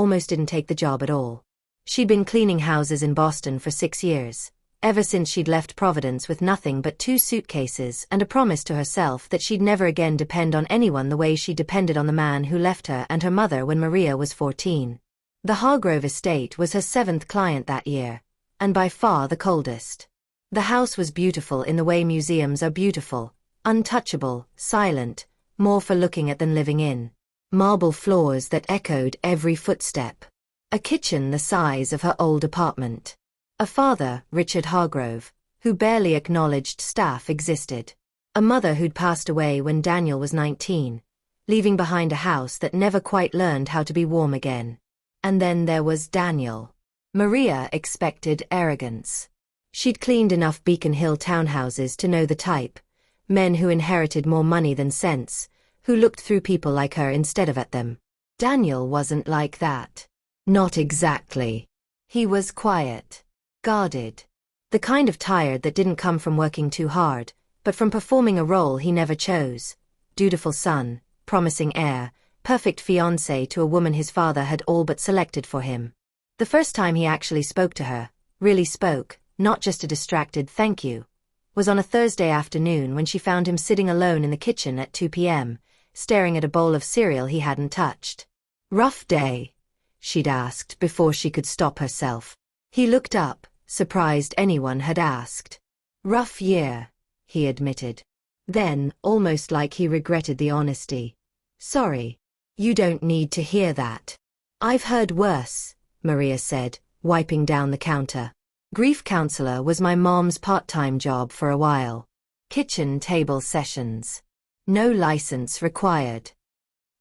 almost didn't take the job at all. She'd been cleaning houses in Boston for 6 years, ever since she'd left Providence with nothing but 2 suitcases and a promise to herself that she'd never again depend on anyone the way she depended on the man who left her and her mother when Maria was 14. The Hargrove estate was her 7th client that year, and by far the coldest. The house was beautiful in the way museums are beautiful, untouchable, silent, more for looking at than living in. Marble floors that echoed every footstep. A kitchen the size of her old apartment. A father, Richard Hargrove, who barely acknowledged staff existed. A mother who'd passed away when Daniel was 19, leaving behind a house that never quite learned how to be warm again. And then there was Daniel. Maria expected arrogance. She'd cleaned enough Beacon Hill townhouses to know the type, men who inherited more money than sense, who looked through people like her instead of at them. Daniel wasn't like that. Not exactly. He was quiet, guarded. The kind of tired that didn't come from working too hard, but from performing a role he never chose. Dutiful son, promising heir, perfect fiancé to a woman his father had all but selected for him. The first time he actually spoke to her, really spoke, not just a distracted thank you, was on a Thursday afternoon when she found him sitting alone in the kitchen at 2 p.m., staring at a bowl of cereal he hadn't touched. "Rough day?" she'd asked before she could stop herself. He looked up, surprised anyone had asked. "Rough year," he admitted. Then, almost like he regretted the honesty, "Sorry. You don't need to hear that." "I've heard worse," Maria said, wiping down the counter. "Grief counselor was my mom's part-time job for a while. Kitchen table sessions. No license required."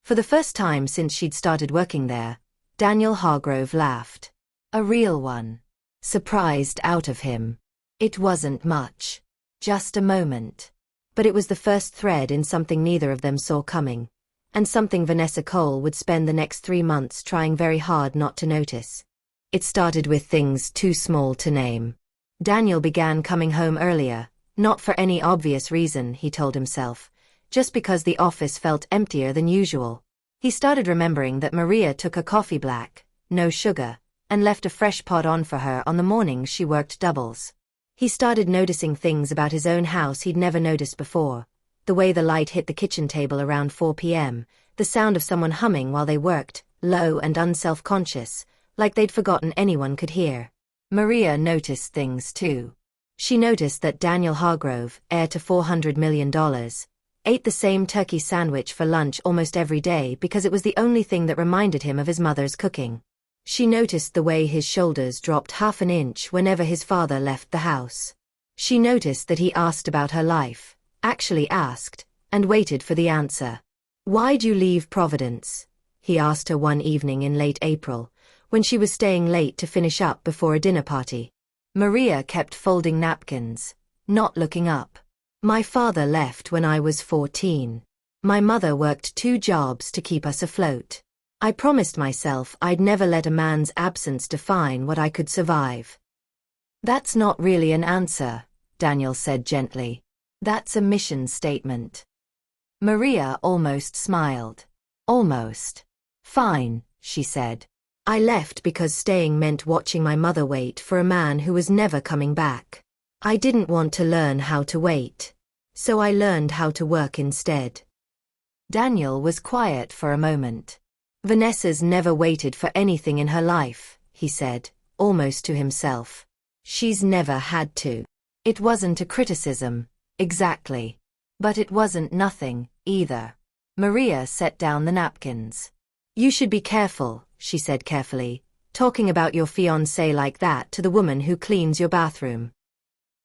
For the first time since she'd started working there, Daniel Hargrove laughed. A real one. Surprised out of him. It wasn't much. Just a moment. But it was the first thread in something neither of them saw coming, and something Vanessa Cole would spend the next 3 months trying very hard not to notice. It started with things too small to name. Daniel began coming home earlier, not for any obvious reason, he told himself, just because the office felt emptier than usual. He started remembering that Maria took her coffee black, no sugar, and left a fresh pot on for her on the mornings she worked doubles. He started noticing things about his own house he'd never noticed before. The way the light hit the kitchen table around 4 p.m., the sound of someone humming while they worked, low and unself-conscious, like they'd forgotten anyone could hear. Maria noticed things too. She noticed that Daniel Hargrove, heir to $400 million, ate the same turkey sandwich for lunch almost every day because it was the only thing that reminded him of his mother's cooking. She noticed the way his shoulders dropped half an inch whenever his father left the house. She noticed that he asked about her life, actually asked, and waited for the answer. "Why'd you leave Providence?" he asked her one evening in late April, when she was staying late to finish up before a dinner party. Maria kept folding napkins, not looking up. "My father left when I was 14. My mother worked 2 jobs to keep us afloat. I promised myself I'd never let a man's absence define what I could survive." "That's not really an answer," Daniel said gently. "That's a mission statement." Maria almost smiled. "Almost. Fine," she said. "I left because staying meant watching my mother wait for a man who was never coming back. I didn't want to learn how to wait. So I learned how to work instead." Daniel was quiet for a moment. "Vanessa's never waited for anything in her life," he said, almost to himself. "She's never had to." It wasn't a criticism, exactly. But it wasn't nothing, either. Maria set down the napkins. "You should be careful," she said carefully, "talking about your fiancé like that to the woman who cleans your bathroom."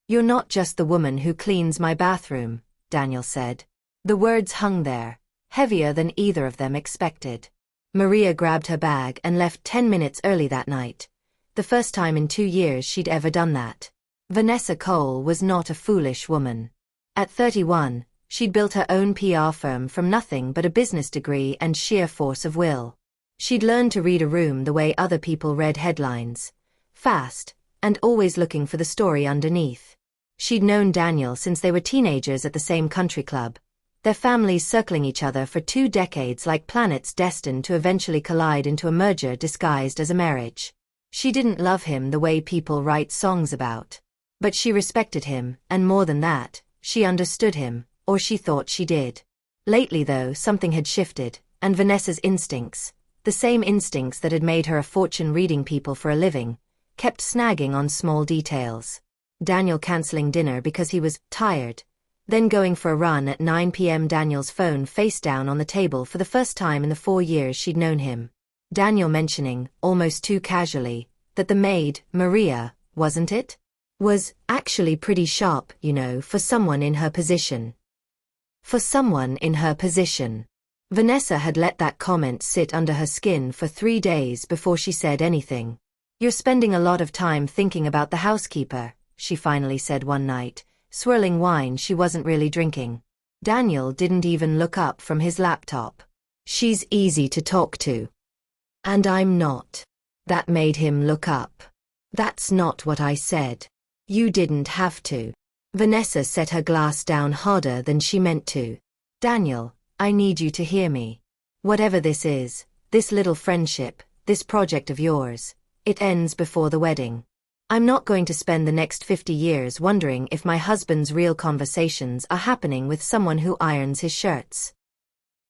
"You're not just the woman who cleans my bathroom," Daniel said. The words hung there, heavier than either of them expected. Maria grabbed her bag and left 10 minutes early that night, the first time in 2 years she'd ever done that. Vanessa Cole was not a foolish woman. At 31, she'd built her own PR firm from nothing but a business degree and sheer force of will. She'd learned to read a room the way other people read headlines, fast, and always looking for the story underneath. She'd known Daniel since they were teenagers at the same country club, their families circling each other for 2 decades like planets destined to eventually collide into a merger disguised as a marriage. She didn't love him the way people write songs about. But she respected him, and more than that, she understood him, or she thought she did. Lately though, something had shifted, and Vanessa's instincts, the same instincts that had made her a fortune reading people for a living, kept snagging on small details. Daniel cancelling dinner because he was tired, then going for a run at 9 p.m. Daniel's phone face down on the table for the first time in the 4 years she'd known him. Daniel mentioning, almost too casually, that the maid, Maria, wasn't it? Was actually pretty sharp, you know, for someone in her position. For someone in her position. Vanessa had let that comment sit under her skin for 3 days before she said anything. "You're spending a lot of time thinking about the housekeeper," she finally said one night, swirling wine she wasn't really drinking. Daniel didn't even look up from his laptop. "She's easy to talk to. And I'm not." That made him look up. "That's not what I said. You didn't have to." Vanessa set her glass down harder than she meant to. "Daniel, I need you to hear me. Whatever this is, this little friendship, this project of yours, it ends before the wedding. I'm not going to spend the next 50 years wondering if my husband's real conversations are happening with someone who irons his shirts."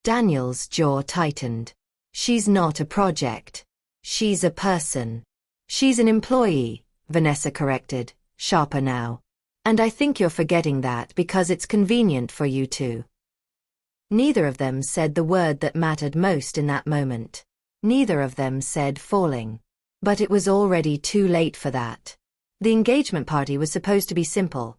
Daniel's jaw tightened. "She's not a project. She's a person." "She's an employee," Vanessa corrected, sharper now. "And I think you're forgetting that because it's convenient for you to." Neither of them said the word that mattered most in that moment. Neither of them said falling. But it was already too late for that. The engagement party was supposed to be simple.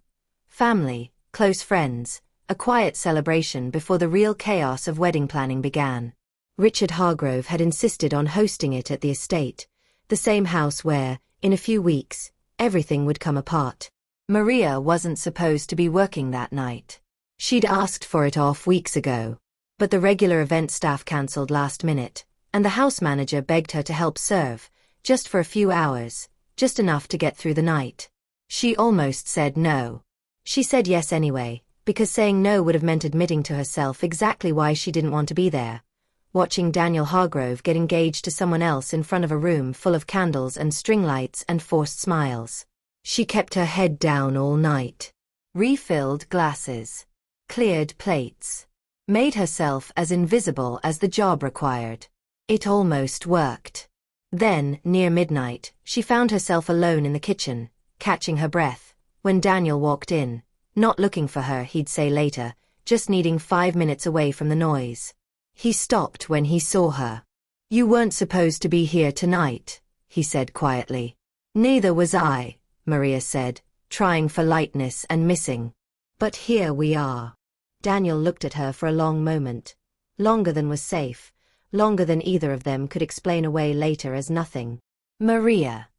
Family, close friends, a quiet celebration before the real chaos of wedding planning began. Richard Hargrove had insisted on hosting it at the estate, the same house where, in a few weeks, everything would come apart. Maria wasn't supposed to be working that night. She'd asked for it off weeks ago. But the regular event staff cancelled last minute, and the house manager begged her to help serve, just for a few hours, just enough to get through the night. She almost said no. She said yes anyway, because saying no would have meant admitting to herself exactly why she didn't want to be there. Watching Daniel Hargrove get engaged to someone else in front of a room full of candles and string lights and forced smiles. She kept her head down all night. Refilled glasses. Cleared plates. Made herself as invisible as the job required. It almost worked. Then, near midnight, she found herself alone in the kitchen, catching her breath, when Daniel walked in, not looking for her, he'd say later, just needing 5 minutes away from the noise. He stopped when he saw her. "You weren't supposed to be here tonight," he said quietly. "Neither was I," Maria said, trying for lightness and missing. "But here we are." Daniel looked at her for a long moment. Longer than was safe. Longer than either of them could explain away later as nothing. "Maria."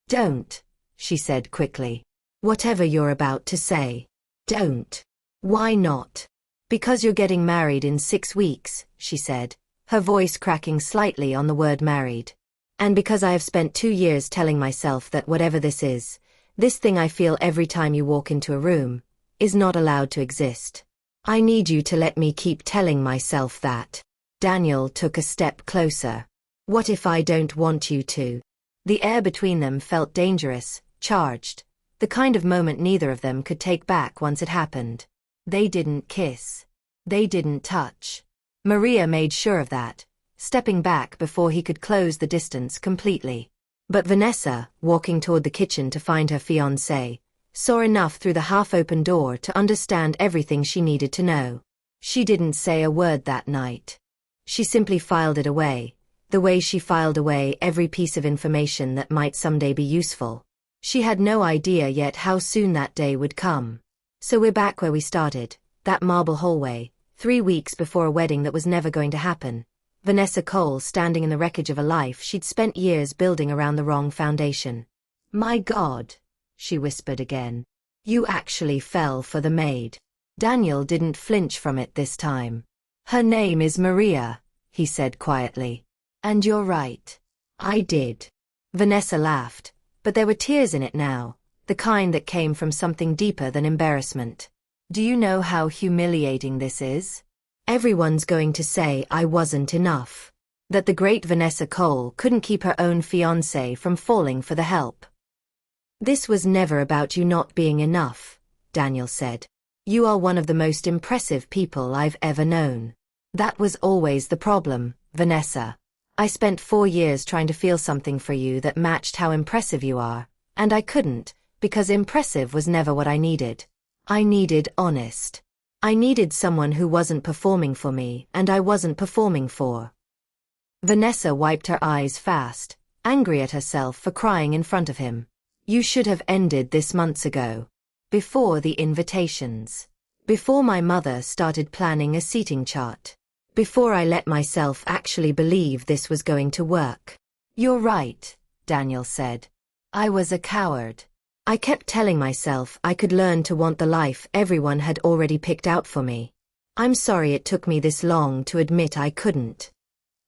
"Don't," she said quickly. "Whatever you're about to say. Don't." "Why not?" "Because you're getting married in 6 weeks," she said, her voice cracking slightly on the word married. "And because I have spent 2 years telling myself that whatever this is, this thing I feel every time you walk into a room, is not allowed to exist. I need you to let me keep telling myself that." Daniel took a step closer. "What if I don't want you to?" The air between them felt dangerous, charged, the kind of moment neither of them could take back once it happened. They didn't kiss. They didn't touch. Maria made sure of that, stepping back before he could close the distance completely. But Vanessa, walking toward the kitchen to find her fiancé, saw enough through the half-open door to understand everything she needed to know. She didn't say a word that night. She simply filed it away, the way she filed away every piece of information that might someday be useful. She had no idea yet how soon that day would come. So we're back where we started, that marble hallway, 3 weeks before a wedding that was never going to happen. Vanessa Cole standing in the wreckage of a life she'd spent years building around the wrong foundation. "My God," she whispered again. "You actually fell for the maid." Daniel didn't flinch from it this time. "Her name is Maria," he said quietly. "And you're right. I did." Vanessa laughed, but there were tears in it now, the kind that came from something deeper than embarrassment. Do you know how humiliating this is? Everyone's going to say I wasn't enough. That the great Vanessa Cole couldn't keep her own fiancé from falling for the help. This was never about you not being enough, Daniel said. You are one of the most impressive people I've ever known. That was always the problem, Vanessa. I spent 4 years trying to feel something for you that matched how impressive you are, and I couldn't, because impressive was never what I needed. I needed honest. I needed someone who wasn't performing for me and I wasn't performing for. Vanessa wiped her eyes fast, angry at herself for crying in front of him. You should have ended this months ago. Before the invitations. Before my mother started planning a seating chart. Before I let myself actually believe this was going to work. You're right, Daniel said. I was a coward. I kept telling myself I could learn to want the life everyone had already picked out for me. I'm sorry it took me this long to admit I couldn't.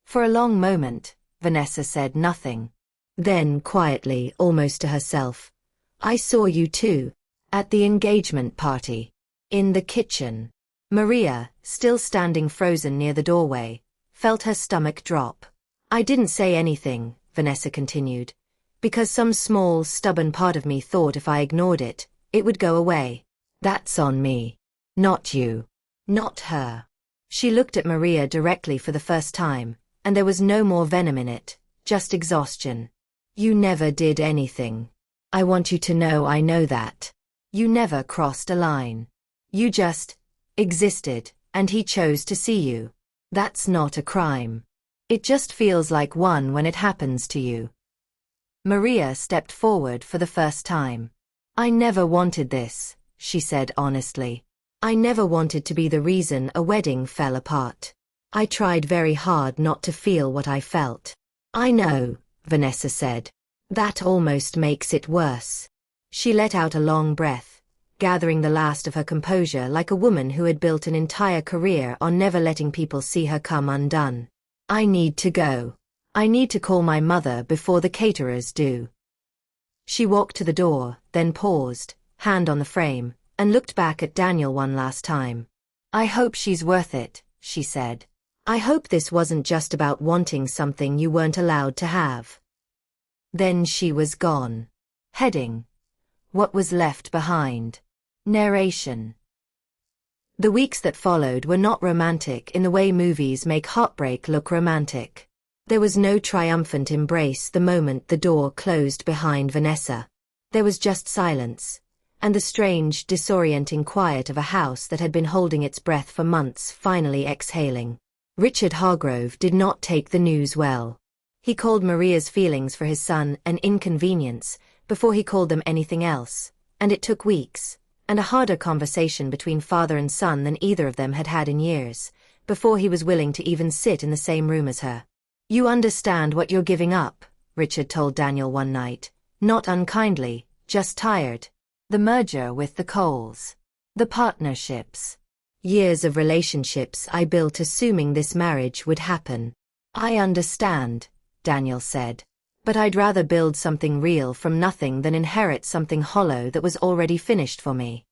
For a long moment, Vanessa said nothing. Then quietly, almost to herself, I saw you too, at the engagement party. In the kitchen. Maria, still standing frozen near the doorway, felt her stomach drop. I didn't say anything, Vanessa continued, because some small, stubborn part of me thought if I ignored it, it would go away. That's on me. Not you. Not her. She looked at Maria directly for the first time, and there was no more venom in it, just exhaustion. You never did anything. I want you to know I know that. You never crossed a line. You just existed, and he chose to see you. That's not a crime. It just feels like one when it happens to you. Maria stepped forward for the first time. I never wanted this, she said honestly. I never wanted to be the reason a wedding fell apart. I tried very hard not to feel what I felt. I know, Vanessa said. That almost makes it worse. She let out a long breath, gathering the last of her composure like a woman who had built an entire career on never letting people see her come undone. I need to go. I need to call my mother before the caterers do. She walked to the door, then paused, hand on the frame, and looked back at Daniel one last time. I hope she's worth it, she said. I hope this wasn't just about wanting something you weren't allowed to have. Then she was gone. Heading. What was left behind. Narration. The weeks that followed were not romantic in the way movies make heartbreak look romantic. There was no triumphant embrace the moment the door closed behind Vanessa. There was just silence, and the strange, disorienting quiet of a house that had been holding its breath for months finally exhaling. Richard Hargrove did not take the news well. He called Maria's feelings for his son an inconvenience before he called them anything else, and it took weeks, and a harder conversation between father and son than either of them had had in years, before he was willing to even sit in the same room as her. You understand what you're giving up, Richard told Daniel one night, not unkindly, just tired. The merger with the Coles. The partnerships. Years of relationships I built assuming this marriage would happen. I understand, Daniel said. But I'd rather build something real from nothing than inherit something hollow that was already finished for me.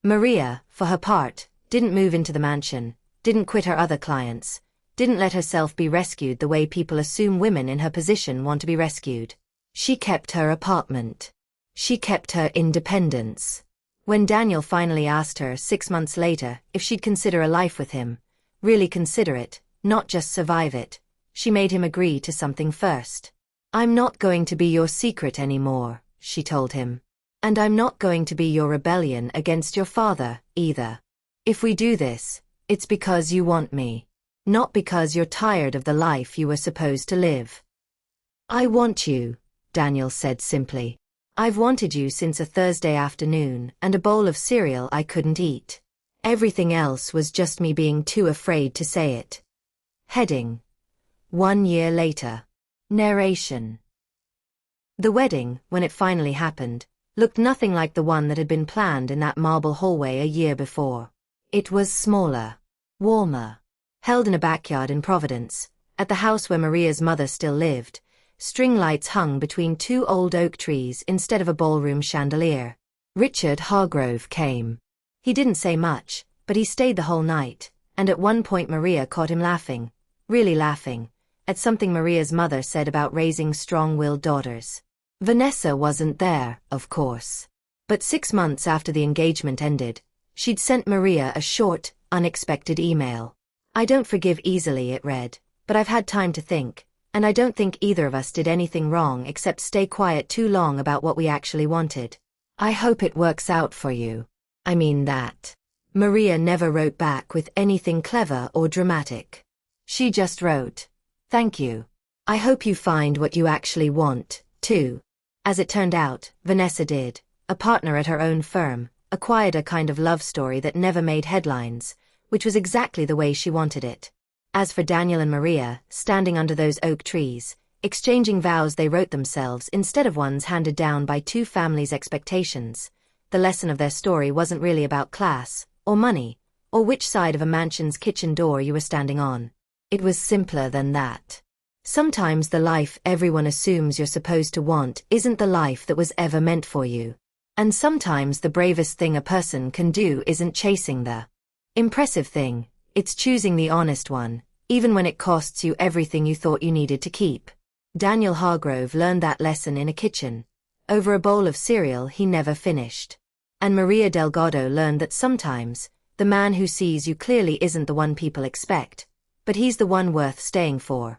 Maria, for her part, didn't move into the mansion, didn't quit her other clients, didn't let herself be rescued the way people assume women in her position want to be rescued. She kept her apartment. She kept her independence. When Daniel finally asked her 6 months later if she'd consider a life with him, really consider it, not just survive it, she made him agree to something first. I'm not going to be your secret anymore, she told him. And I'm not going to be your rebellion against your father, either. If we do this, it's because you want me. Not because you're tired of the life you were supposed to live. I want you, Daniel said simply. I've wanted you since a Thursday afternoon and a bowl of cereal I couldn't eat. Everything else was just me being too afraid to say it. Heading. 1 year later. Narration. The wedding, when it finally happened, looked nothing like the one that had been planned in that marble hallway a year before. It was smaller. Warmer. Held in a backyard in Providence, at the house where Maria's mother still lived, string lights hung between 2 old oak trees instead of a ballroom chandelier. Richard Hargrove came. He didn't say much, but he stayed the whole night, and at one point Maria caught him laughing, really laughing, at something Maria's mother said about raising strong-willed daughters. Vanessa wasn't there, of course. But 6 months after the engagement ended, she'd sent Maria a short, unexpected email. "I don't forgive easily," it read, "but I've had time to think, and I don't think either of us did anything wrong except stay quiet too long about what we actually wanted. I hope it works out for you. I mean that." Maria never wrote back with anything clever or dramatic. She just wrote, "Thank you. I hope you find what you actually want, too." As it turned out, Vanessa did. A partner at her own firm, acquired a kind of love story that never made headlines, which was exactly the way she wanted it. As for Daniel and Maria, standing under those oak trees, exchanging vows they wrote themselves instead of ones handed down by two families' expectations, the lesson of their story wasn't really about class, or money, or which side of a mansion's kitchen door you were standing on. It was simpler than that. Sometimes the life everyone assumes you're supposed to want isn't the life that was ever meant for you. And sometimes the bravest thing a person can do isn't chasing the impressive thing, it's choosing the honest one, even when it costs you everything you thought you needed to keep. Daniel Hargrove learned that lesson in a kitchen, over a bowl of cereal he never finished. And Maria Delgado learned that sometimes, the man who sees you clearly isn't the one people expect, but he's the one worth staying for.